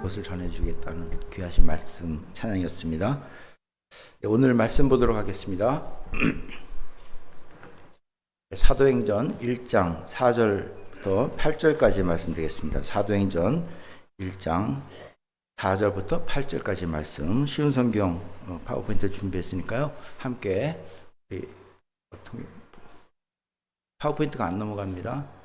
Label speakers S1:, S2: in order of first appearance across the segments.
S1: 것을 전해주겠다는 귀하신 말씀 찬양이었습니다. 오늘 말씀 보도록 하겠습니다. 사도행전 1장 4절부터 8절까지 말씀드리겠습니다. 사도행전 1장 4절부터 8절까지 말씀, 쉬운 성경 파워포인트 준비했으니까요. 함께 파워포인트가 안 넘어갑니다.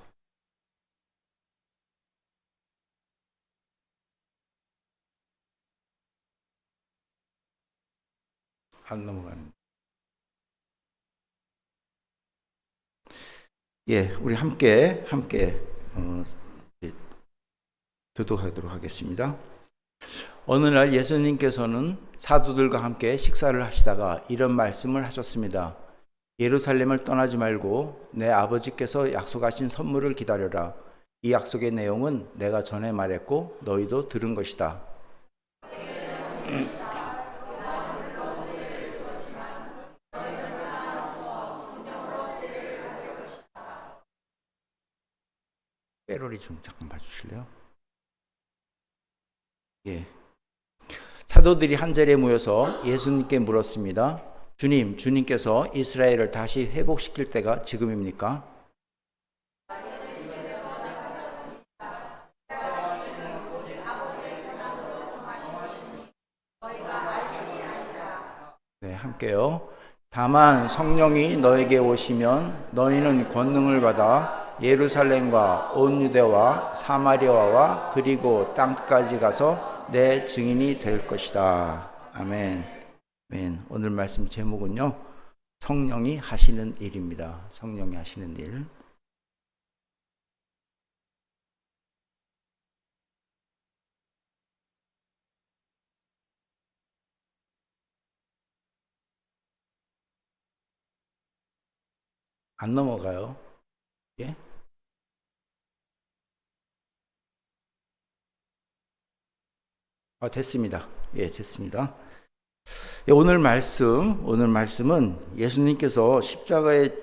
S1: 안 넘어가는. 우리 함께 교독하도록 하겠습니다. 어느 날 예수님께서는 사도들과 함께 식사를 하시다가 이런 말씀을 하셨습니다. 예루살렘을 떠나지 말고 내 아버지께서 약속하신 선물을 기다려라. 이 약속의 내용은 내가 전에 말했고 너희도 들은 것이다. 빼로리 좀 잠깐 봐주실래요? 사도들이 한 자리에 모여서 예수님께 물었습니다. 주님께서 이스라엘을 다시 회복시킬 때가 지금입니까? 네, 함께요. 다만 성령이 너에게 오시면 너희는 권능을 받아 예루살렘과 온 유대와 사마리아와 그리고 땅끝까지 가서 내 증인이 될 것이다. 아멘. 아멘. 오늘 말씀 제목은요, 성령이 하시는 일입니다. 성령이 하시는 일. 안 넘어가요. 됐습니다. 됐습니다. 오늘 말씀은 예수님께서 십자가에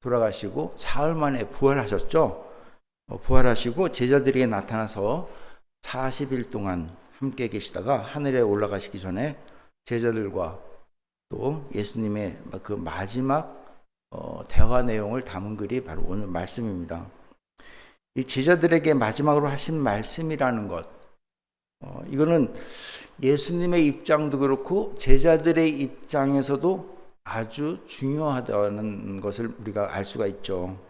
S1: 돌아가시고 사흘 만에 부활하셨죠. 부활하시고 제자들에게 나타나서 40일 동안 함께 계시다가 하늘에 올라가시기 전에 제자들과 또 예수님의 그 마지막 대화 내용을 담은 글이 바로 오늘 말씀입니다. 이 제자들에게 마지막으로 하신 말씀이라는 것, 이거는 예수님의 입장도 그렇고 제자들의 입장에서도 아주 중요하다는 것을 우리가 알 수가 있죠.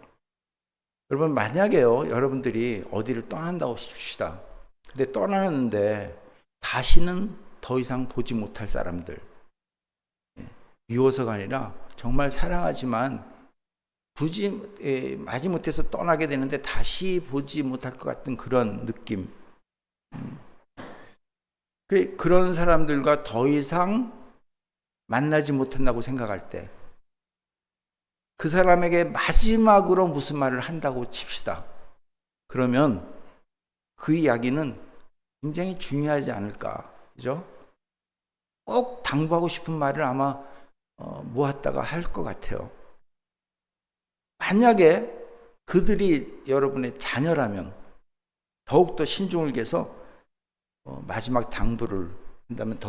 S1: 여러분, 만약에요, 여러분들이 어디를 떠난다고 칩시다. 근데 떠나는데 다시는 더 이상 보지 못할 사람들, 미워서가 아니라 정말 사랑하지만 마지못해서 떠나게 되는데 다시 보지 못할 것 같은 그런 느낌, 그런 사람들과 더 이상 만나지 못한다고 생각할 때 그 사람에게 마지막으로 무슨 말을 한다고 칩시다. 그러면 그 이야기는 굉장히 중요하지 않을까, 그죠? 꼭 당부하고 싶은 말을 아마 모았다가 할 것 같아요. 만약에 그들이 여러분의 자녀라면 더욱더 신중을 기해서 마지막 당부를 한다면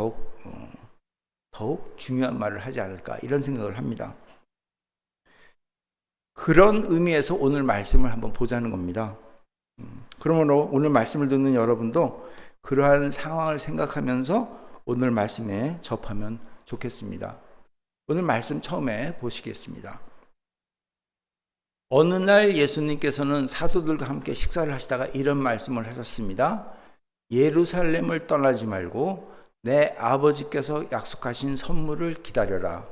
S1: 더욱 중요한 말을 하지 않을까, 이런 생각을 합니다. 그런 의미에서 오늘 말씀을 한번 보자는 겁니다. 그러므로 오늘 말씀을 듣는 여러분도 그러한 상황을 생각하면서 오늘 말씀에 접하면 좋겠습니다. 오늘 말씀 처음에 보시겠습니다. 어느 날 예수님께서는 사도들과 함께 식사를 하시다가 이런 말씀을 하셨습니다. 예루살렘을 떠나지 말고 내 아버지께서 약속하신 선물을 기다려라.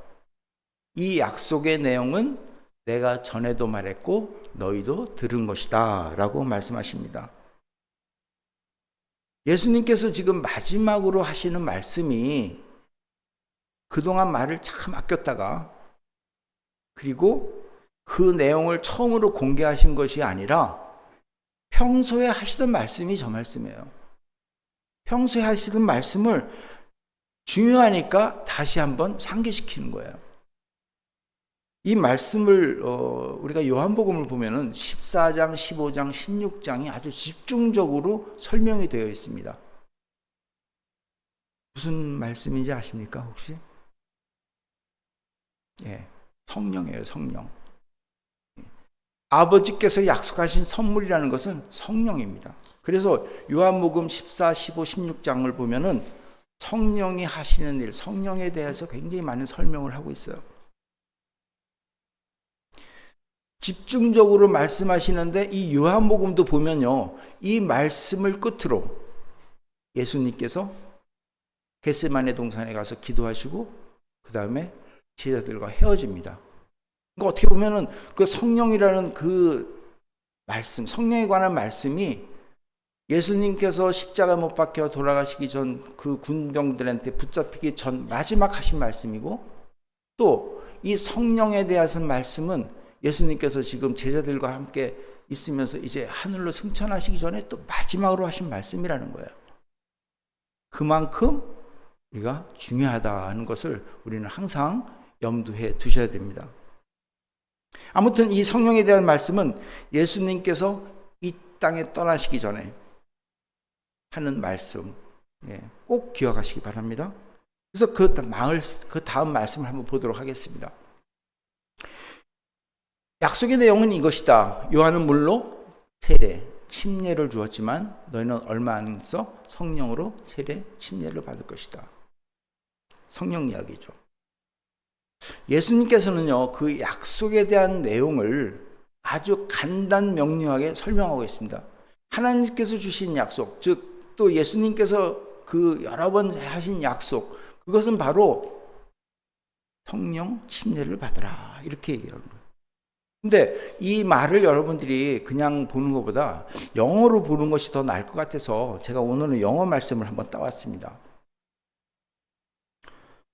S1: 이 약속의 내용은 내가 전에도 말했고 너희도 들은 것이다 라고 말씀하십니다. 예수님께서 지금 마지막으로 하시는 말씀이 그동안 말을 참 아꼈다가 그리고 그 내용을 처음으로 공개하신 것이 아니라 평소에 하시던 말씀이 저 말씀이에요. 평소에 하시던 말씀을 중요하니까 다시 한번 상기시키는 거예요. 이 말씀을 우리가 요한복음을 보면은 14장, 15장, 16장이 아주 집중적으로 설명이 되어 있습니다. 무슨 말씀인지 아십니까 혹시? 예, 성령이에요. 성령. 아버지께서 약속하신 선물이라는 것은 성령입니다. 그래서 요한복음 14, 15, 16장을 보면은 성령이 하시는 일, 성령에 대해서 굉장히 많은 설명을 하고 있어요. 집중적으로 말씀하시는데 이 요한복음도 보면요, 이 말씀을 끝으로 예수님께서 겟세마네 동산에 가서 기도하시고 그 다음에 제자들과 헤어집니다. 그러니까 어떻게 보면은 그 성령이라는 그 말씀, 성령에 관한 말씀이 예수님께서 십자가 못 박혀 돌아가시기 전 그 군병들한테 붙잡히기 전 마지막 하신 말씀이고, 또 이 성령에 대한 말씀은 예수님께서 지금 제자들과 함께 있으면서 이제 하늘로 승천하시기 전에 또 마지막으로 하신 말씀이라는 거예요. 그만큼 우리가 중요하다는 것을 우리는 항상 염두에 두셔야 됩니다. 아무튼 이 성령에 대한 말씀은 예수님께서 이 땅에 떠나시기 전에 하는 말씀, 꼭 기억하시기 바랍니다. 그래서 그 다음 말씀을 한번 보도록 하겠습니다. 약속의 내용은 이것이다. 요한은 물로 세례, 침례를 주었지만 너희는 얼마 안 있어 성령으로 세례, 침례를 받을 것이다. 성령 이야기죠. 예수님께서는요, 그 약속에 대한 내용을 아주 간단 명료하게 설명하고 있습니다. 하나님께서 주신 약속, 즉 또 예수님께서 그 여러 번 하신 약속, 그것은 바로 성령 침례를 받으라, 이렇게 얘기하는 거예요. 근데 이 말을 여러분들이 그냥 보는 것보다 영어로 보는 것이 더 나을 것 같아서 제가 오늘은 영어 말씀을 한번 따왔습니다.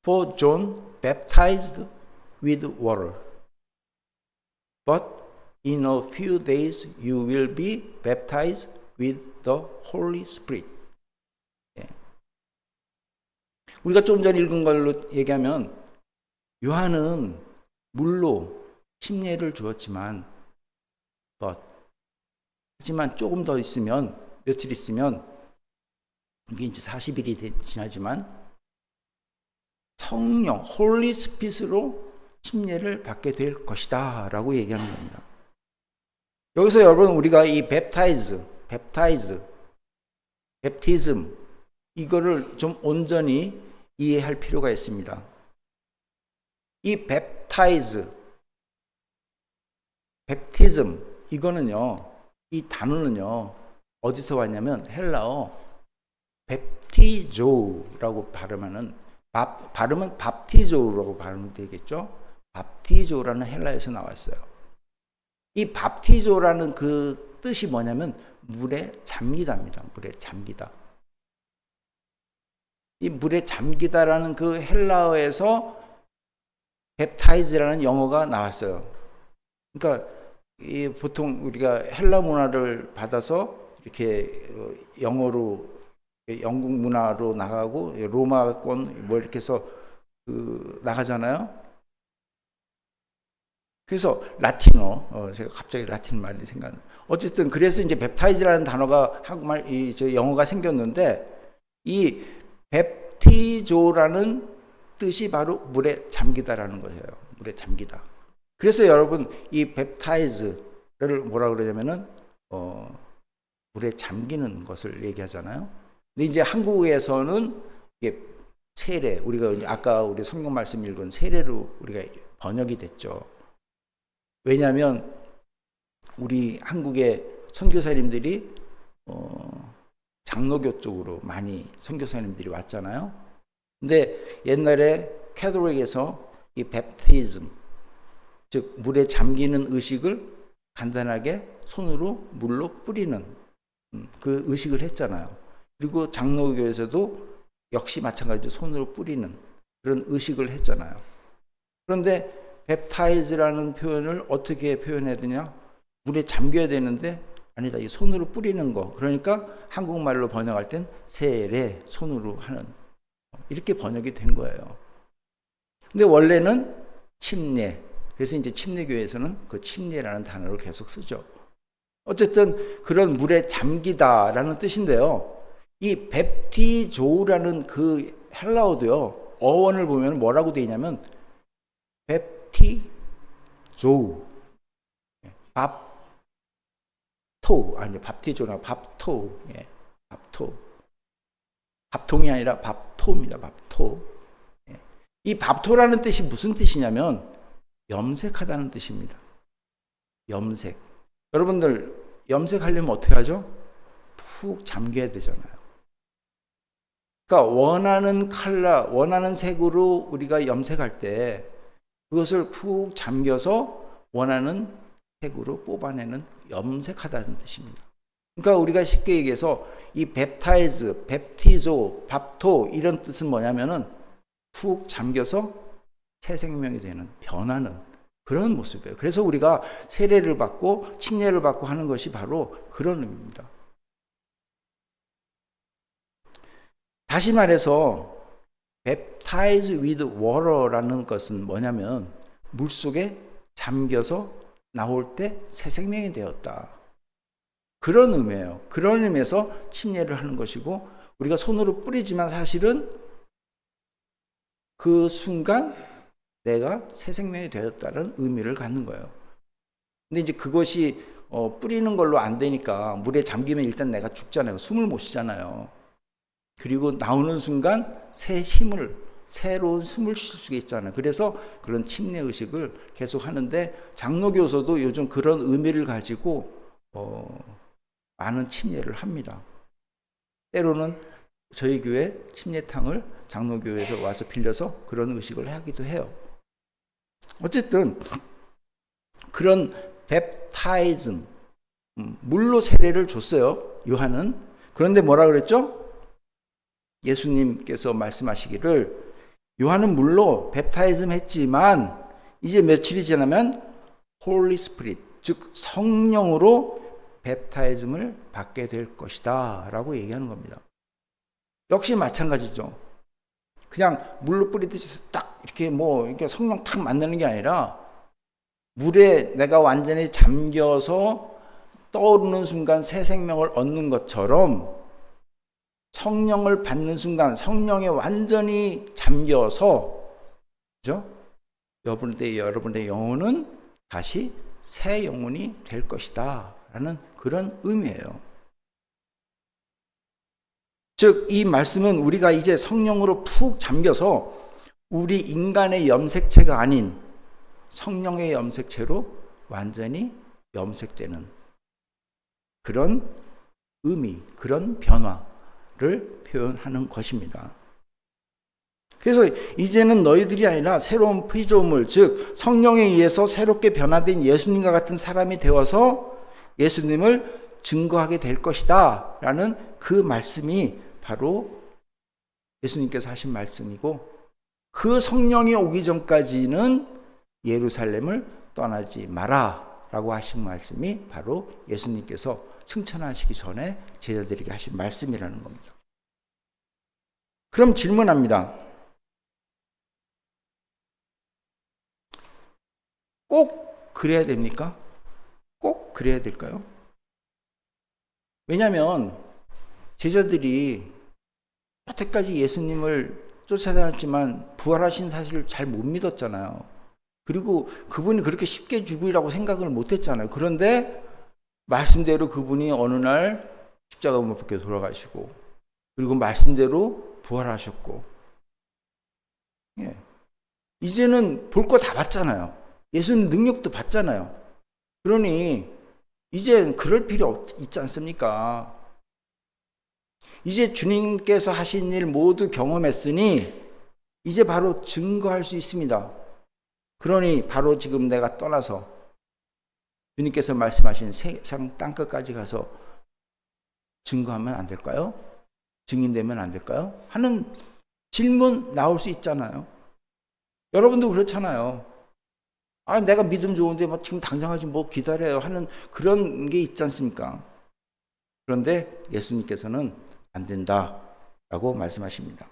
S1: For John baptized with water, but in a few days you will be baptized with the Holy Spirit. 우리가 조금 전에 읽은 걸로 얘기하면 요한은 물로 침례를 주었지만 하지만 조금 더 있으면, 며칠 있으면, 이게 이제 40일이 지나지만 성령, 홀리 스피릿으로 침례를 받게 될 것이다 라고 얘기하는 겁니다. 여기서 여러분 우리가 이 뵙티즘 이거를 좀 온전히 이해할 필요가 있습니다. 이 뵙티즘 이거는요, 이 단어는요 어디서 왔냐면 헬라어 뵙티조라고 발음하는, 발음은 밥티조라고 발음이 되겠죠. 밥티조라는 헬라에서 나왔어요. 이 밥티조라는 그 뜻이 뭐냐면 물에 잠기다입니다. 물에 잠기다. 이 물에 잠기다라는 그 헬라어에서 뵙타이즈라는 영어가 나왔어요. 그러니까 이 보통 우리가 헬라 문화를 받아서 이렇게 영어로, 영국 문화로 나가고 로마권 뭐 이렇게 해서 나가잖아요. 그래서 라틴어, 제가 갑자기 라틴 말이 생각나요. 어쨌든 그래서 이제 뵙타이즈라는 단어가 한국말, 영어가 생겼는데 이 뵙티조라는 뜻이 바로 물에 잠기다라는 거예요. 물에 잠기다. 그래서 여러분 이 뵙타이즈를 뭐라 그러냐면은 물에 잠기는 것을 얘기하잖아요. 근데 이제 한국에서는 이게 세례, 우리가 이제 아까 우리 성경 말씀 읽은 세례로 우리가 번역이 됐죠. 왜냐하면 우리 한국의 선교사님들이 장로교 쪽으로 많이 선교사님들이 왔잖아요. 근데 옛날에 캐톨릭에서 이 뵙티즘, 즉 물에 잠기는 의식을 간단하게 손으로 물로 뿌리는 그 의식을 했잖아요. 그리고 장로교에서도 역시 마찬가지로 손으로 뿌리는 그런 의식을 했잖아요. 그런데 뵙타이즈라는 표현을 어떻게 표현해야 되냐? 물에 잠겨야 되는데 아니다, 이 손으로 뿌리는 거. 그러니까 한국말로 번역할 땐 세례, 손으로 하는, 이렇게 번역이 된 거예요. 근데 원래는 침례, 그래서 이제 침례교에서는 그 침례라는 단어를 계속 쓰죠. 어쨌든 그런 물에 잠기다라는 뜻인데요. 이 뵙티조라는 그 헬라어도요. 어원을 보면 뭐라고 되어 있냐면 베티조, 밥티조나 밥토, 밥토. 밥통이 아니라 밥토입니다. 밥토. 이 밥토라는 뜻이 무슨 뜻이냐면 염색하다는 뜻입니다. 염색. 여러분들 염색하려면 어떻게 하죠? 푹 잠겨야 되잖아요. 그러니까 원하는 컬러, 원하는 색으로 우리가 염색할 때 그것을 푹 잠겨서 원하는 색으로 뽑아내는 염색하다는 뜻입니다. 그러니까 우리가 쉽게 얘기해서 이 웹타이즈, 웹티조, 밥토 이런 뜻은 뭐냐면은 푹 잠겨서 새 생명이 되는, 변하는 그런 모습이에요. 그래서 우리가 세례를 받고 침례를 받고 하는 것이 바로 그런 의미입니다. 다시 말해서 baptize with water라는 것은 뭐냐면 물속에 잠겨서 나올 때 새 생명이 되었다. 그런 의미예요. 그런 의미에서 침례를 하는 것이고 우리가 손으로 뿌리지만 사실은 그 순간 내가 새 생명이 되었다는 의미를 갖는 거예요. 근데 이제 그것이 뿌리는 걸로 안 되니까 물에 잠기면 일단 내가 죽잖아요. 숨을 못 쉬잖아요. 그리고 나오는 순간 새 힘을, 새로운 숨을 쉴 수가 있잖아요. 그래서 그런 침례 의식을 계속 하는데 장로교에서도 요즘 그런 의미를 가지고 많은 침례를 합니다. 때로는 저희 교회 침례탕을 장로교회에서 와서 빌려서 그런 의식을 하기도 해요. 어쨌든 그런 웹타이즘, 물로 세례를 줬어요. 요한은. 그런데 뭐라 그랬죠? 예수님께서 말씀하시기를 요한은 물로 웹타이즘 했지만 이제 며칠이 지나면 홀리 스피릿, 즉 성령으로 웹타이즘을 받게 될 것이다 라고 얘기하는 겁니다. 역시 마찬가지죠. 그냥 물로 뿌리듯이 딱 이렇게 이렇게 성령 탁 만드는 게 아니라 물에 내가 완전히 잠겨서 떠오르는 순간 새 생명을 얻는 것처럼 성령을 받는 순간 성령에 완전히 잠겨서, 그죠? 여러분의 영혼은 다시 새 영혼이 될 것이다 라는 그런 의미예요. 즉 이 말씀은 우리가 이제 성령으로 푹 잠겨서 우리 인간의 염색체가 아닌 성령의 염색체로 완전히 염색되는 그런 의미, 그런 변화를 표현하는 것입니다. 그래서 이제는 너희들이 아니라 새로운 피조물, 즉 성령에 의해서 새롭게 변화된 예수님과 같은 사람이 되어서 예수님을 증거하게 될 것이다 라는 그 말씀이 바로 예수님께서 하신 말씀이고, 그 성령이 오기 전까지는 예루살렘을 떠나지 마라 라고 하신 말씀이 바로 예수님께서 승천하시기 전에 제자들에게 하신 말씀이라는 겁니다. 그럼 질문합니다. 꼭 그래야 됩니까? 꼭 그래야 될까요? 왜냐하면 제자들이 여태까지 예수님을 쫓아다녔지만 부활하신 사실을 잘 못 믿었잖아요. 그리고 그분이 그렇게 쉽게 죽으리라고 생각을 못 했잖아요. 그런데 말씀대로 그분이 어느 날 십자가 못 박혀 돌아가시고, 그리고 말씀대로 부활하셨고, 이제는 볼 거 다 봤잖아요. 예수님 능력도 봤잖아요. 그러니 이제 그럴 필요 있지 않습니까? 이제 주님께서 하신 일 모두 경험했으니 이제 바로 증거할 수 있습니다. 그러니 바로 지금 내가 떠나서 주님께서 말씀하신 세상 땅끝까지 가서 증거하면 안 될까요? 증인되면 안 될까요? 하는 질문 나올 수 있잖아요. 여러분도 그렇잖아요. 내가 믿음 좋은데 지금 당장 하지 기다려요 하는 그런 게 있지 않습니까? 그런데 예수님께서는 안 된다라고 말씀하십니다.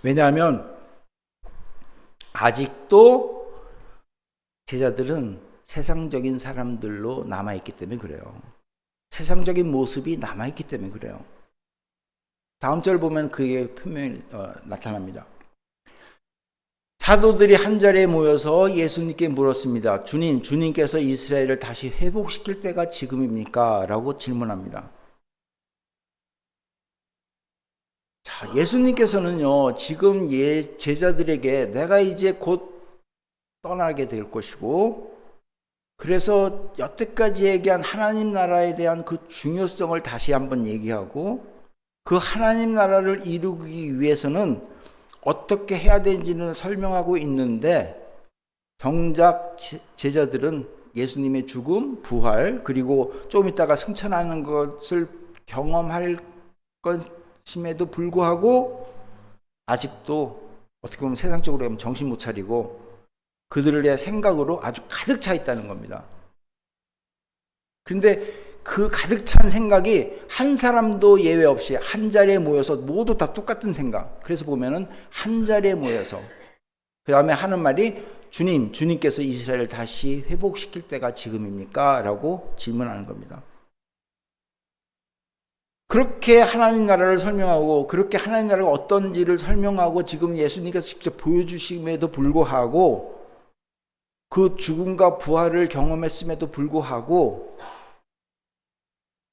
S1: 왜냐하면 아직도 제자들은 세상적인 사람들로 남아있기 때문에 그래요. 세상적인 모습이 남아있기 때문에 그래요. 다음 절 보면 그게 분명히 나타납니다. 사도들이 한 자리에 모여서 예수님께 물었습니다. 주님께서 이스라엘을 다시 회복시킬 때가 지금입니까? 라고 질문합니다. 자, 예수님께서는요, 지금 제자들에게 내가 이제 곧 떠나게 될 것이고, 그래서 여태까지 얘기한 하나님 나라에 대한 그 중요성을 다시 한번 얘기하고, 그 하나님 나라를 이루기 위해서는 어떻게 해야 되는지는 설명하고 있는데, 정작 제자들은 예수님의 죽음, 부활, 그리고 좀 이따가 승천하는 것을 경험할 것임에도 불구하고 아직도 어떻게 보면 세상적으로 하면 정신 못 차리고 그들의 생각으로 아주 가득 차 있다는 겁니다. 그런데 그 가득 찬 생각이 한 사람도 예외 없이 한 자리에 모여서 모두 다 똑같은 생각. 그래서 보면은 한 자리에 모여서 그 다음에 하는 말이 주님께서 이스라엘을 다시 회복시킬 때가 지금입니까? 라고 질문하는 겁니다. 그렇게 하나님 나라를 설명하고 그렇게 하나님 나라가 어떤지를 설명하고 지금 예수님께서 직접 보여주심에도 불구하고 그 죽음과 부활을 경험했음에도 불구하고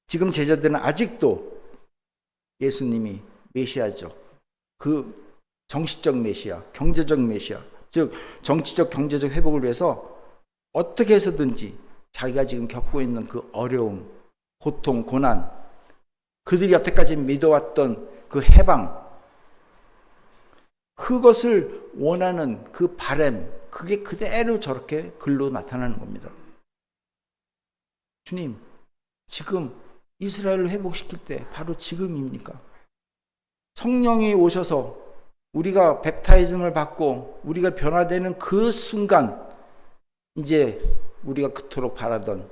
S1: 지금 제자들은 아직도 예수님이 메시아죠. 그 정치적 메시아, 경제적 메시아, 즉 정치적 경제적 회복을 위해서 어떻게 해서든지 자기가 지금 겪고 있는 그 어려움, 고통, 고난, 그들이 여태까지 믿어왔던 그 해방, 그것을 원하는 그 바람, 그게 그대로 저렇게 글로 나타나는 겁니다. 주님, 지금 이스라엘을 회복시킬 때 바로 지금입니까? 성령이 오셔서 우리가 캡타이즘을 받고 우리가 변화되는 그 순간 이제 우리가 그토록 바라던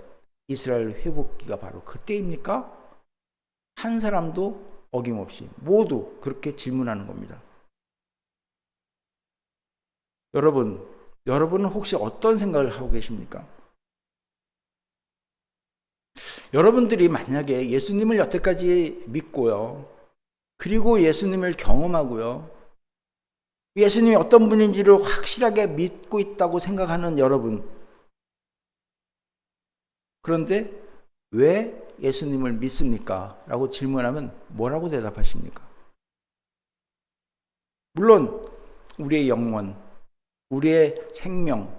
S1: 이스라엘 회복기가 바로 그때입니까? 한 사람도 어김없이 모두 그렇게 질문하는 겁니다. 여러분은 혹시 어떤 생각을 하고 계십니까? 여러분들이 만약에 예수님을 여태까지 믿고요, 그리고 예수님을 경험하고요, 예수님이 어떤 분인지를 확실하게 믿고 있다고 생각하는 여러분, 그런데 왜 예수님을 믿습니까? 라고 질문하면 뭐라고 대답하십니까? 물론 우리의 영혼, 우리의 생명,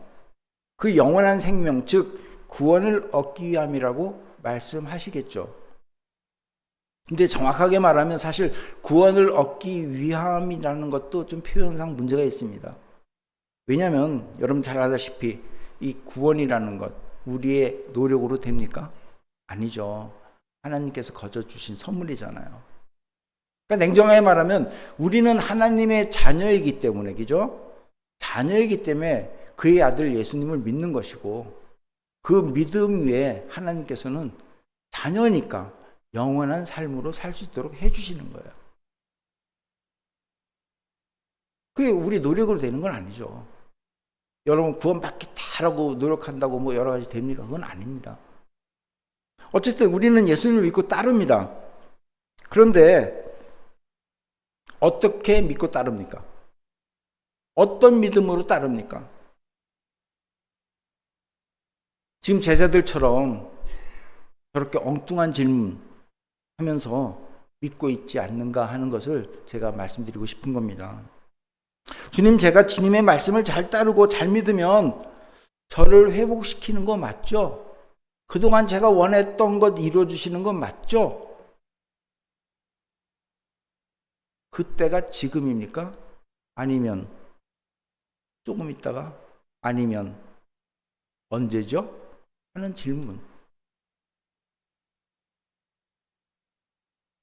S1: 그 영원한 생명, 즉 구원을 얻기 위함이라고 말씀하시겠죠. 근데 정확하게 말하면 사실 구원을 얻기 위함이라는 것도 좀 표현상 문제가 있습니다. 왜냐하면 여러분 잘 알다시피 이 구원이라는 것 우리의 노력으로 됩니까? 아니죠. 하나님께서 거저 주신 선물이잖아요. 그러니까 냉정하게 말하면 우리는 하나님의 자녀이기 때문에, 그죠? 자녀이기 때문에 그의 아들 예수님을 믿는 것이고, 그 믿음 위에 하나님께서는 자녀니까 영원한 삶으로 살 수 있도록 해주시는 거예요. 그게 우리 노력으로 되는 건 아니죠. 여러분 구원받겠다라고 노력한다고 뭐 여러 가지 됩니까? 그건 아닙니다. 어쨌든 우리는 예수님을 믿고 따릅니다. 그런데 어떻게 믿고 따릅니까? 어떤 믿음으로 따릅니까? 지금 제자들처럼 저렇게 엉뚱한 질문 하면서 믿고 있지 않는가 하는 것을 제가 말씀드리고 싶은 겁니다. 주님, 제가 주님의 말씀을 잘 따르고 잘 믿으면 저를 회복시키는 거 맞죠? 그동안 제가 원했던 것 이루어주시는 건 맞죠? 그때가 지금입니까? 아니면 조금 있다가? 아니면 언제죠? 하는 질문.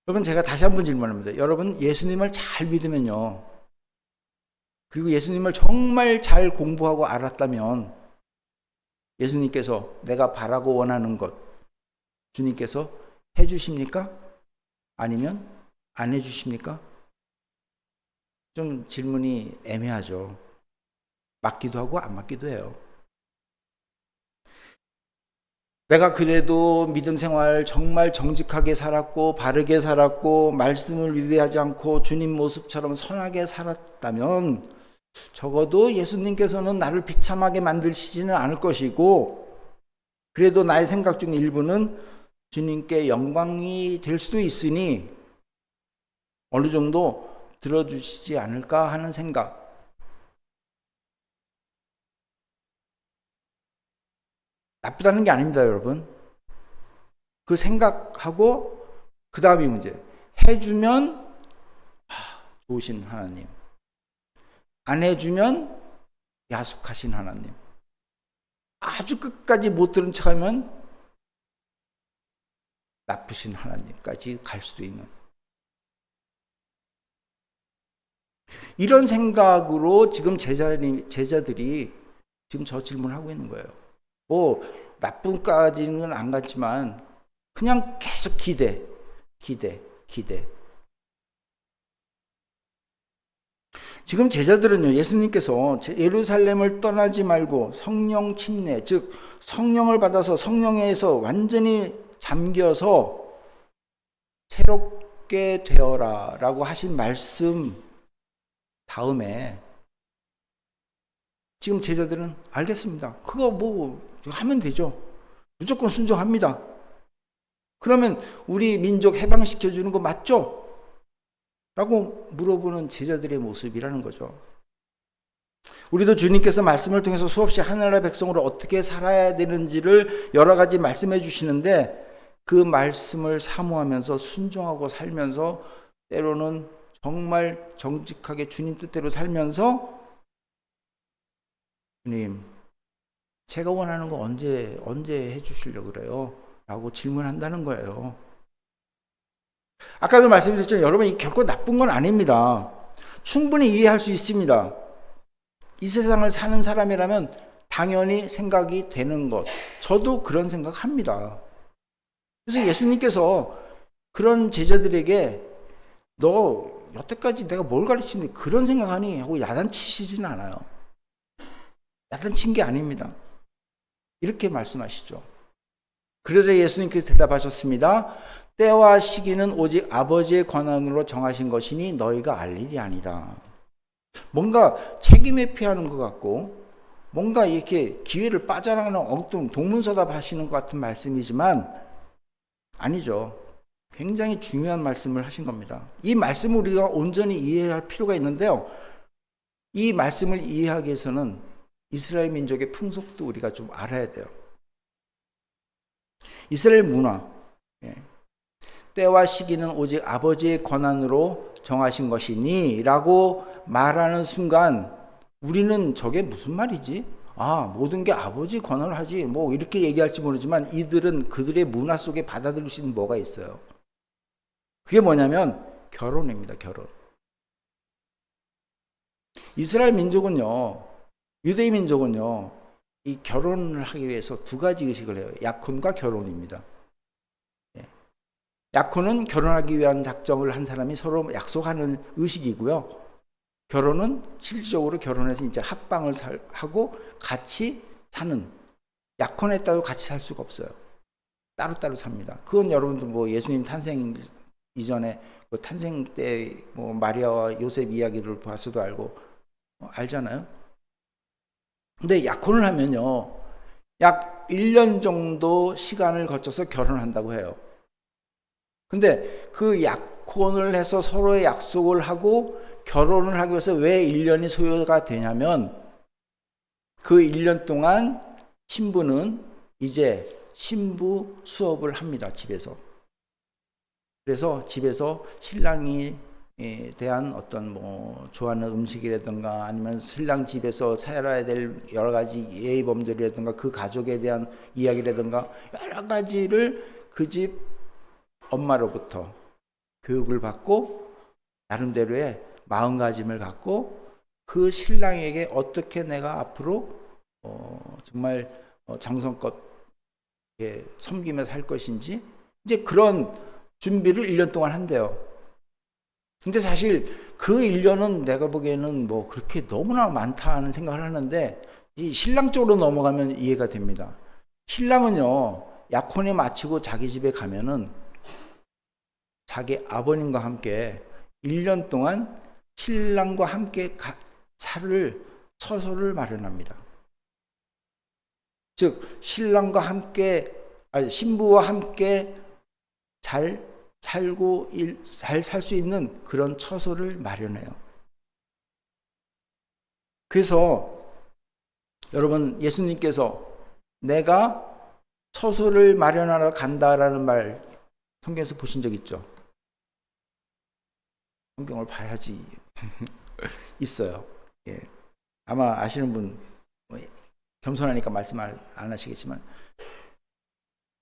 S1: 여러분, 제가 다시 한번 질문합니다. 여러분, 예수님을 잘 믿으면요, 그리고 예수님을 정말 잘 공부하고 알았다면 예수님께서 내가 바라고 원하는 것 주님께서 해주십니까? 아니면 안 해주십니까? 좀 질문이 애매하죠. 맞기도 하고 안 맞기도 해요. 내가 그래도 믿음 생활 정말 정직하게 살았고 바르게 살았고 말씀을 위배하지 않고 주님 모습처럼 선하게 살았다면 적어도 예수님께서는 나를 비참하게 만드시지는 않을 것이고, 그래도 나의 생각 중 일부는 주님께 영광이 될 수도 있으니 어느 정도 들어주시지 않을까 하는 생각. 나쁘다는 게 아닙니다, 여러분. 그 생각하고 그 다음이 문제. 해주면 좋으신 하나님, 안 해주면 야속하신 하나님, 아주 끝까지 못 들은 척하면 나쁘신 하나님까지 갈 수도 있는, 이런 생각으로 지금 제자들이 지금 저 질문을 하고 있는 거예요. 뭐 나쁨까지는 안 갔지만 그냥 계속 기대. 지금 제자들은요, 예수님께서 예루살렘을 떠나지 말고 성령 침례, 즉 성령을 받아서 성령에서 완전히 잠겨서 새롭게 되어라 라고 하신 말씀 다음에 지금 제자들은 알겠습니다, 그거 뭐 하면 되죠, 무조건 순종합니다. 그러면 우리 민족 해방시켜주는 거 맞죠? 라고 물어보는 제자들의 모습이라는 거죠. 우리도 주님께서 말씀을 통해서 수없이 하늘나라 백성으로 어떻게 살아야 되는지를 여러 가지 말씀해 주시는데, 그 말씀을 사모하면서 순종하고 살면서 때로는 정말 정직하게 주님 뜻대로 살면서, 주님, 제가 원하는 거 언제 해주시려고 그래요? 라고 질문한다는 거예요. 아까도 말씀드렸지만 여러분, 이 결코 나쁜 건 아닙니다. 충분히 이해할 수 있습니다. 이 세상을 사는 사람이라면 당연히 생각이 되는 것, 저도 그런 생각합니다. 그래서 예수님께서 그런 제자들에게 너 여태까지 내가 뭘 가르치는데 그런 생각하니? 하고 야단치시진 않아요. 야단친 게 아닙니다. 이렇게 말씀하시죠. 그래서 예수님께서 대답하셨습니다. 때와 시기는 오직 아버지의 권한으로 정하신 것이니 너희가 알 일이 아니다. 뭔가 책임 회피하는 것 같고, 뭔가 이렇게 기회를 빠져나가는 엉뚱 동문서답 하시는 것 같은 말씀이지만 아니죠. 굉장히 중요한 말씀을 하신 겁니다. 이 말씀을 우리가 온전히 이해할 필요가 있는데요, 이 말씀을 이해하기 위해서는 이스라엘 민족의 풍속도 우리가 좀 알아야 돼요. 이스라엘 문화, 때와 시기는 오직 아버지의 권한으로 정하신 것이니 라고 말하는 순간 우리는 저게 무슨 말이지? 모든 게 아버지 권한을 하지, 뭐 이렇게 얘기할지 모르지만 이들은 그들의 문화 속에 받아들일 수 있는 뭐가 있어요. 그게 뭐냐면 결혼입니다. 결혼. 이스라엘 민족은요, 유대인 민족은요, 이 결혼을 하기 위해서 두 가지 의식을 해요. 약혼과 결혼입니다. 약혼은 결혼하기 위한 작정을 한 사람이 서로 약속하는 의식이고요. 결혼은 실질적으로 결혼해서 이제 합방을 하고 같이 사는, 약혼했다고 같이 살 수가 없어요. 따로따로 삽니다. 그건 여러분들 뭐 예수님 탄생 이전에 그 탄생 때 뭐 마리아와 요셉 이야기를 봐서도 알고 알잖아요. 근데 약혼을 하면요, 약 1년 정도 시간을 거쳐서 결혼한다고 해요. 근데 그 약혼을 해서 서로의 약속을 하고 결혼을 하기 위해서 왜 1년이 소요가 되냐면, 그 1년 동안 신부는 이제 신부 수업을 합니다, 집에서. 그래서 집에서 신랑이 대한 어떤 뭐 좋아하는 음식이라든가 아니면 신랑 집에서 살아야 될 여러 가지 예의 범절이라든가 그 가족에 대한 이야기라든가 여러 가지를 그 집 엄마로부터 교육을 받고 나름대로의 마음가짐을 갖고 그 신랑에게 어떻게 내가 앞으로 정말 정성껏 섬기면서 할 것인지, 이제 그런 준비를 1년 동안 한대요. 근데 사실 그 1년은 내가 보기에는 뭐 그렇게 너무나 많다 하는 생각을 하는데, 이 신랑 쪽으로 넘어가면 이해가 됩니다. 신랑은요, 약혼에 마치고 자기 집에 가면은 자기 아버님과 함께 1년 동안 신랑과 함께 처소를 마련합니다. 즉 신랑과 함께 신부와 함께 잘 살고 잘 살 수 있는 그런 처소를 마련해요. 그래서 여러분, 예수님께서 내가 처소를 마련하러 간다라는 말 성경에서 보신 적 있죠? 성경을 봐야지. 있어요. 예. 아마 아시는 분, 겸손하니까 말씀 안 하시겠지만,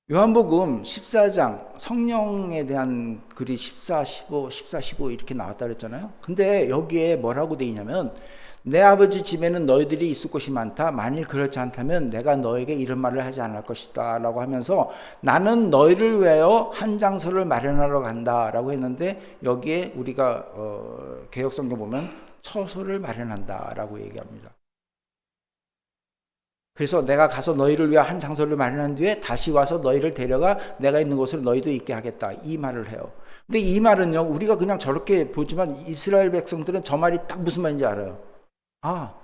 S1: 요한복음 14장 성령에 대한 글이 14, 15, 14, 15 이렇게 나왔다 그랬잖아요. 근데 여기에 뭐라고 되어 있냐면, 내 아버지 집에는 너희들이 있을 곳이 많다. 만일 그렇지 않다면 내가 너에게 이런 말을 하지 않을 것이다 라고 하면서, 나는 너희를 위하여 한 장소를 마련하러 간다 라고 했는데, 여기에 우리가 개역성경 보면 처소를 마련한다 라고 얘기합니다. 그래서 내가 가서 너희를 위해 한 장소를 마련한 뒤에 다시 와서 너희를 데려가 내가 있는 곳을 너희도 있게 하겠다, 이 말을 해요. 근데 이 말은요, 우리가 그냥 저렇게 보지만 이스라엘 백성들은 저 말이 딱 무슨 말인지 알아요. 아,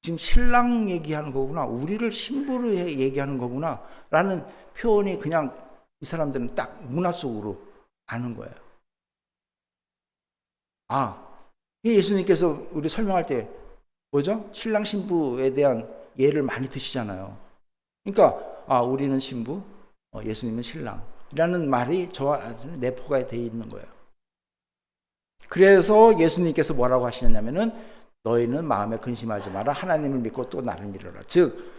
S1: 지금 신랑 얘기하는 거구나, 우리를 신부로 얘기하는 거구나 라는 표현이 그냥 이 사람들은 딱 문화 속으로 아는 거예요. 예수님께서 우리 설명할 때 뭐죠? 신랑 신부에 대한 예를 많이 드시잖아요. 그러니까 우리는 신부, 예수님은 신랑이라는 말이 저와 내포가 되어 있는 거예요. 그래서 예수님께서 뭐라고 하시냐면은, 너희는 마음에 근심하지 마라. 하나님을 믿고 또 나를 믿어라. 즉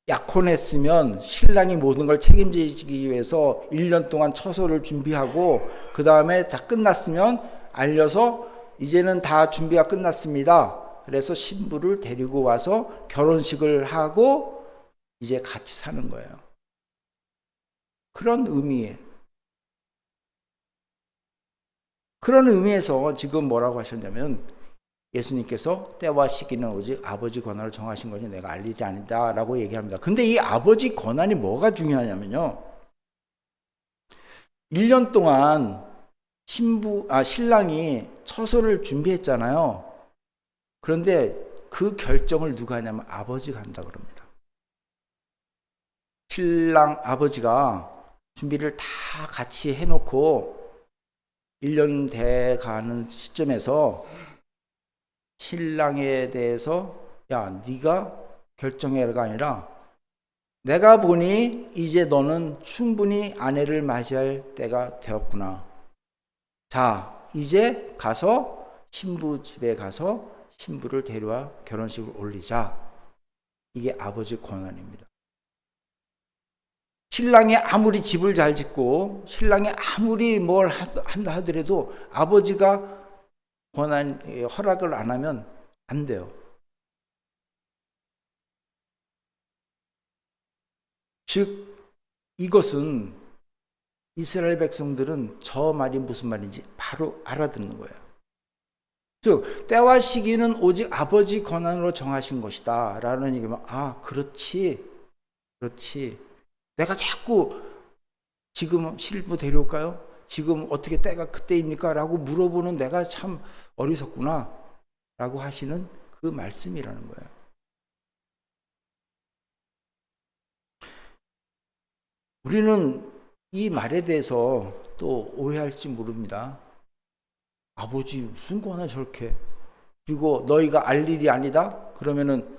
S1: 약혼했으면 신랑이 모든 걸 책임지기 위해서 1년 동안 처소를 준비하고, 그 다음에 다 끝났으면 알려서 이제는 다 준비가 끝났습니다. 그래서 신부를 데리고 와서 결혼식을 하고 이제 같이 사는 거예요. 그런 의미에, 그런 의미에서 지금 뭐라고 하셨냐면, 예수님께서 때와 시기는 오직 아버지 권한을 정하신 거지 내가 알 일이 아니다 라고 얘기합니다. 근데 이 아버지 권한이 뭐가 중요하냐면요, 1년 동안 신랑이 처소를 준비했잖아요. 그런데 그 결정을 누가 하냐면 아버지가 한다 그럽니다. 신랑 아버지가 준비를 다 같이 해놓고 1년 돼 가는 시점에서 신랑에 대해서 야, 네가 결정해라가 아니라, 내가 보니 이제 너는 충분히 아내를 맞이할 때가 되었구나. 자, 이제 가서 신부 집에 가서 신부를 데려와 결혼식을 올리자. 이게 아버지 권한입니다. 신랑이 아무리 집을 잘 짓고 신랑이 아무리 뭘 한다 하더라도 아버지가 허락을 안 하면 안 돼요. 즉 이것은 이스라엘 백성들은 저 말이 무슨 말인지 바로 알아듣는 거예요. 즉 때와 시기는 오직 아버지 권한으로 정하신 것이다 라는 얘기면, 그렇지 내가 자꾸 지금 신부 데려올까요? 지금 어떻게 때가 그때입니까? 라고 물어보는 내가 참 어리석구나 라고 하시는 그 말씀이라는 거예요. 우리는 이 말에 대해서 또 오해할지 모릅니다. 아버지 무슨 권한 저렇게, 그리고 너희가 알 일이 아니다? 그러면은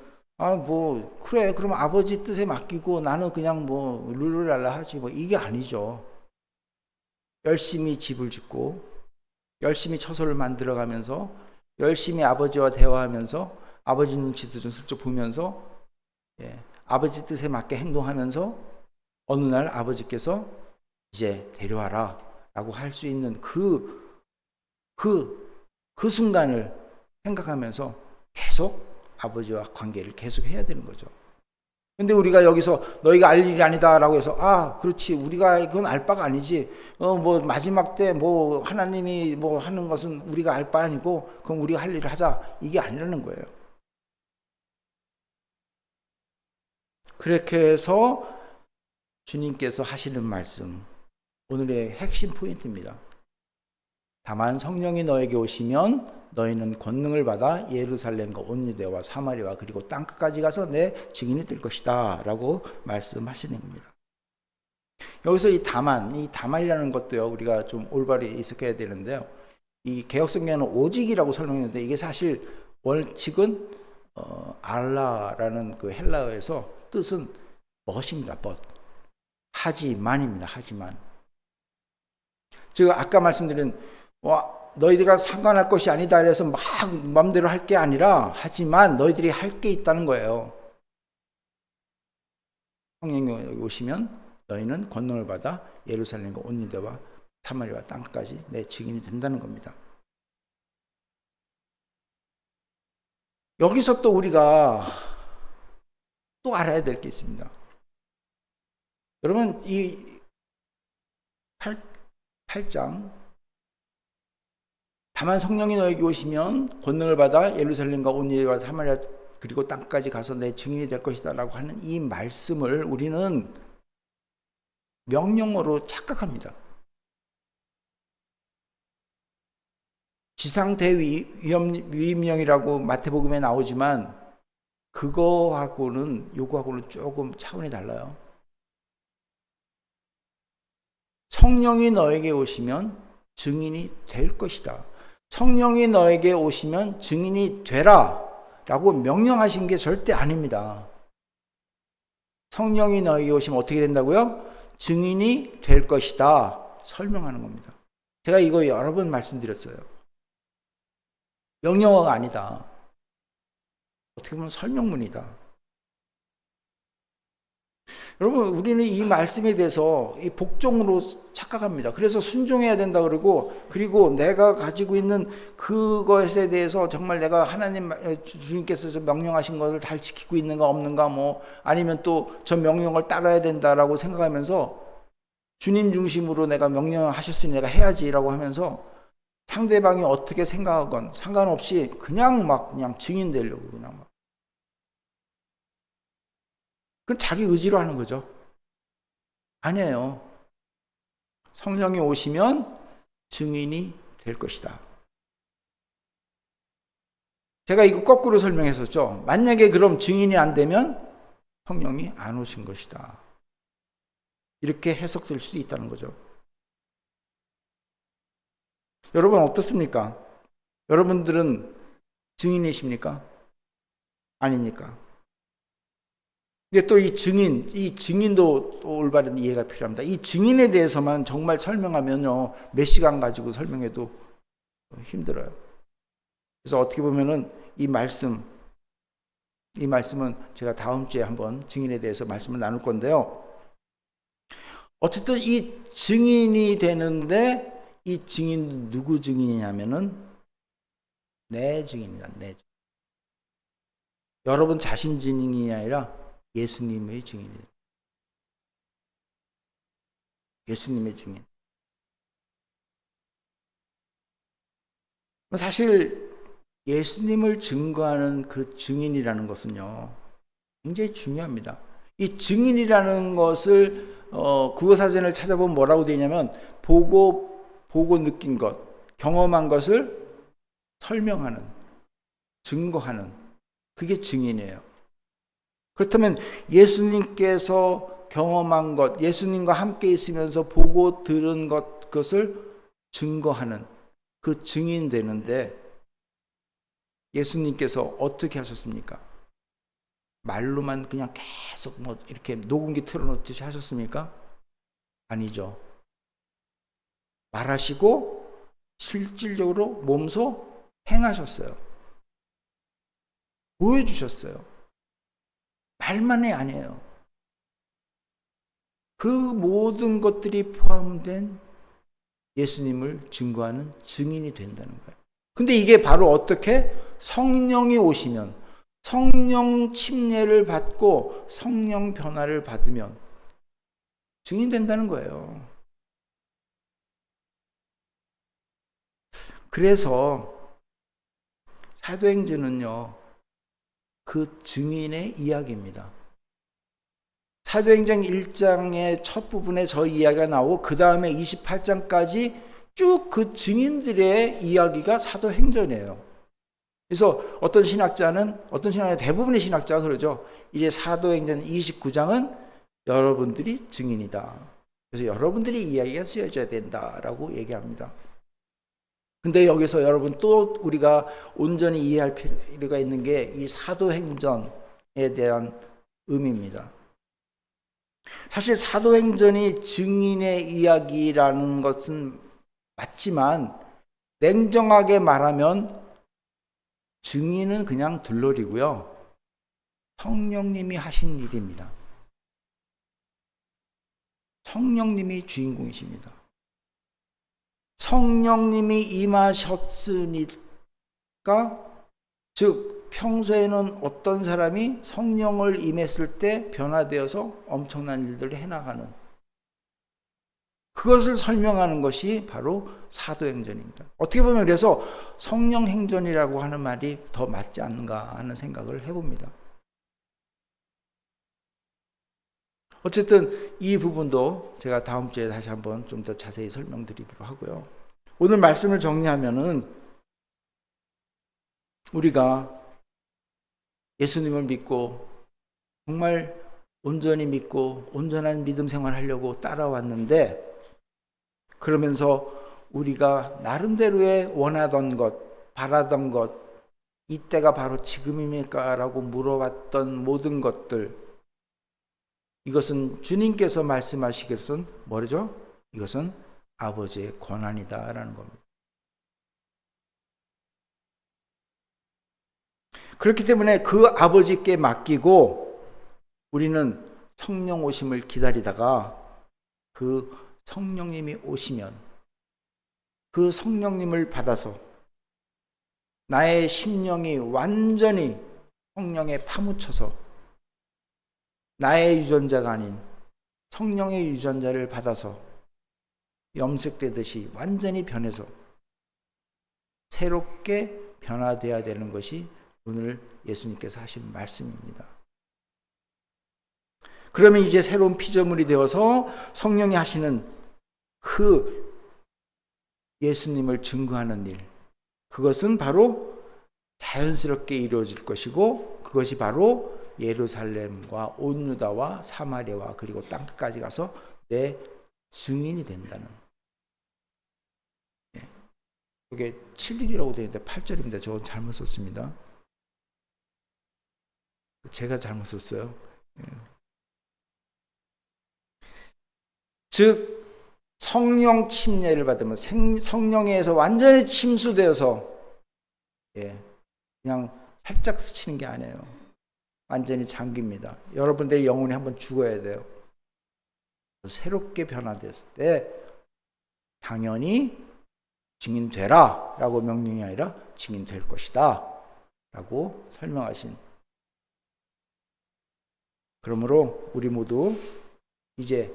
S1: 그래 그럼 아버지 뜻에 맡기고 나는 그냥 룰루랄라 하지 이게 아니죠. 열심히 집을 짓고 열심히 처소를 만들어가면서 열심히 아버지와 대화하면서 아버지 눈치도 좀 슬쩍 보면서 아버지 뜻에 맞게 행동하면서 어느 날 아버지께서 이제 데려와라 라고 할 수 있는 그 순간을 생각하면서 계속 아버지와 관계를 계속 해야 되는 거죠. 근데 우리가 여기서 너희가 알 일이 아니다 라고 해서 그렇지 우리가 그건 알 바가 아니지, 마지막 때 하나님이 하는 것은 우리가 알 바 아니고 그럼 우리가 할 일을 하자, 이게 아니라는 거예요. 그렇게 해서 주님께서 하시는 말씀, 오늘의 핵심 포인트입니다. 다만 성령이 너에게 오시면 너희는 권능을 받아 예루살렘과 온 유대와 사마리아 그리고 땅끝까지 가서 내 증인이 될 것이다 라고 말씀하시는 겁니다. 여기서 이 다만이라는 것도요, 우리가 좀 올바르게 해석해야 되는데요. 이 개혁성경에는 오직이라고 설명했는데 이게 사실 원칙은 알라라는 그 헬라어에서 뜻은 벗입니다. 벗. 하지만입니다. 하지만. 제가 아까 말씀드린 너희들과 상관할 것이 아니다 그래서 막 마음대로 할 게 아니라 하지만 너희들이 할 게 있다는 거예요. 성령이 오시면 너희는 권능을 받아 예루살렘과 온 유대와 사마리아 땅까지 내 증인이 된다는 겁니다. 여기서 또 우리가 또 알아야 될 게 있습니다. 여러분 이 8장 다만 성령이 너에게 오시면 권능을 받아 예루살렘과 온 유대와 사마리아 그리고 땅까지 가서 내 증인이 될 것이다 라고 하는 이 말씀을 우리는 명령어로 착각합니다. 지상대위임령이라고 마태복음에 나오지만 요거하고는 조금 차원이 달라요. 성령이 너에게 오시면 증인이 될 것이다. 성령이 너에게 오시면 증인이 되라 라고 명령하신 게 절대 아닙니다. 성령이 너에게 오시면 어떻게 된다고요? 증인이 될 것이다 설명하는 겁니다. 제가 이거 여러 번 말씀드렸어요. 명령어가 아니다. 어떻게 보면 설명문이다. 여러분 우리는 이 말씀에 대해서 이 복종으로 착각합니다. 그래서 순종해야 된다 그리고 내가 가지고 있는 그것에 대해서 정말 내가 하나님 주님께서 명령하신 것을 잘 지키고 있는가 없는가 아니면 또 저 명령을 따라야 된다라고 생각하면서 주님 중심으로 내가 명령하셨으니 내가 해야지라고 하면서 상대방이 어떻게 생각하건 상관없이 그냥 증인 되려고 그건 자기 의지로 하는 거죠. 아니에요. 성령이 오시면 증인이 될 것이다. 제가 이거 거꾸로 설명했었죠. 만약에 그럼 증인이 안 되면 성령이 안 오신 것이다. 이렇게 해석될 수도 있다는 거죠. 여러분 어떻습니까? 여러분들은 증인이십니까? 아닙니까? 근데 또 이 증인도 또 올바른 이해가 필요합니다. 이 증인에 대해서만 정말 설명하면요, 몇 시간 가지고 설명해도 힘들어요. 그래서 어떻게 보면은 이 말씀은 제가 다음 주에 한번 증인에 대해서 말씀을 나눌 건데요. 어쨌든 이 증인이 되는데 이 증인 누구 증인이냐면은 내 증인입니다. 내 증인. 여러분 자신 증인이 아니라 예수님의 증인이에요. 예수님의 증인. 사실 예수님을 증거하는 그 증인이라는 것은요, 굉장히 중요합니다. 이 증인이라는 것을 국어사전을 찾아보면 뭐라고 되어 있냐면 보고 느낀 것, 경험한 것을 설명하는, 증거하는, 그게 증인이에요. 그렇다면 예수님께서 경험한 것, 예수님과 함께 있으면서 보고 들은 것을 증거하는, 그 증인 되는데 예수님께서 어떻게 하셨습니까? 말로만 그냥 계속 이렇게 녹음기 틀어놓듯이 하셨습니까? 아니죠. 말하시고 실질적으로 몸소 행하셨어요. 보여주셨어요. 말만이 아니에요. 그 모든 것들이 포함된 예수님을 증거하는 증인이 된다는 거예요. 근데 이게 바로 어떻게? 성령이 오시면, 성령 침례를 받고 성령 변화를 받으면 증인된다는 거예요. 그래서 사도행전은요, 그 증인의 이야기입니다. 사도행전 1장의 첫 부분에 저 이야기가 나오고 그 다음에 28장까지 쭉 그 증인들의 이야기가 사도행전이에요. 그래서 어떤 신학자는 대부분의 신학자가 그러죠. 이제 사도행전 29장은 여러분들이 증인이다. 그래서 여러분들이 이야기가 쓰여져야 된다라고 얘기합니다. 근데 여기서 여러분 또 우리가 온전히 이해할 필요가 있는 게 이 사도행전에 대한 의미입니다. 사실 사도행전이 증인의 이야기라는 것은 맞지만 냉정하게 말하면 증인은 그냥 들러리고요. 성령님이 하신 일입니다. 성령님이 주인공이십니다. 성령님이 임하셨으니까, 즉 평소에는 어떤 사람이 성령을 임했을 때 변화되어서 엄청난 일들을 해나가는, 그것을 설명하는 것이 바로 사도행전입니다. 어떻게 보면 그래서 성령행전이라고 하는 말이 더 맞지 않는가 하는 생각을 해봅니다. 어쨌든 이 부분도 제가 다음 주에 다시 한번 좀 더 자세히 설명드리기로 하고요. 오늘 말씀을 정리하면은 우리가 예수님을 믿고 정말 온전히 믿고 온전한 믿음 생활하려고 따라왔는데, 그러면서 우리가 나름대로의 원하던 것, 바라던 것, 이때가 바로 지금입니까? 라고 물어봤던 모든 것들, 이것은 주님께서 말씀하시기로는 뭐죠? 이것은 아버지의 권한이다 라는 겁니다. 그렇기 때문에 그 아버지께 맡기고 우리는 성령 오심을 기다리다가 그 성령님이 오시면 그 성령님을 받아서 나의 심령이 완전히 성령에 파묻혀서 나의 유전자가 아닌 성령의 유전자를 받아서 염색되듯이 완전히 변해서 새롭게 변화되어야 되는 것이 오늘 예수님께서 하신 말씀입니다. 그러면 이제 새로운 피조물이 되어서 성령이 하시는 그 예수님을 증거하는 일, 그것은 바로 자연스럽게 이루어질 것이고, 그것이 바로 예루살렘과 온 유다와 사마리아와 그리고 땅끝까지 가서 내 증인이 된다는. 이게 7일이라고 되어 있는데 8절입니다. 저건 잘못 썼습니다. 제가 잘못 썼어요. 즉 성령 침례를 받으면 성령에서 완전히 침수되어서 그냥 살짝 스치는 게 아니에요. 완전히 잠깁니다. 여러분들의 영혼이 한번 죽어야 돼요. 새롭게 변화됐을 때 당연히 증인되라 라고 명령이 아니라 증인될 것이다 라고 설명하신. 그러므로 우리 모두 이제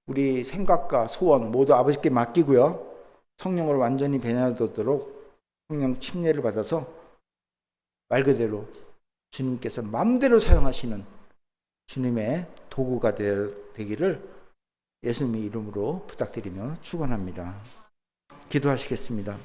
S1: 우리 생각과 소원 모두 아버지께 맡기고요. 성령으로 완전히 변화되도록 성령 침례를 받아서 말 그대로 주님께서 마음대로 사용하시는 주님의 도구가 되기를 예수님의 이름으로 부탁드리며 축원합니다. 기도하시겠습니다.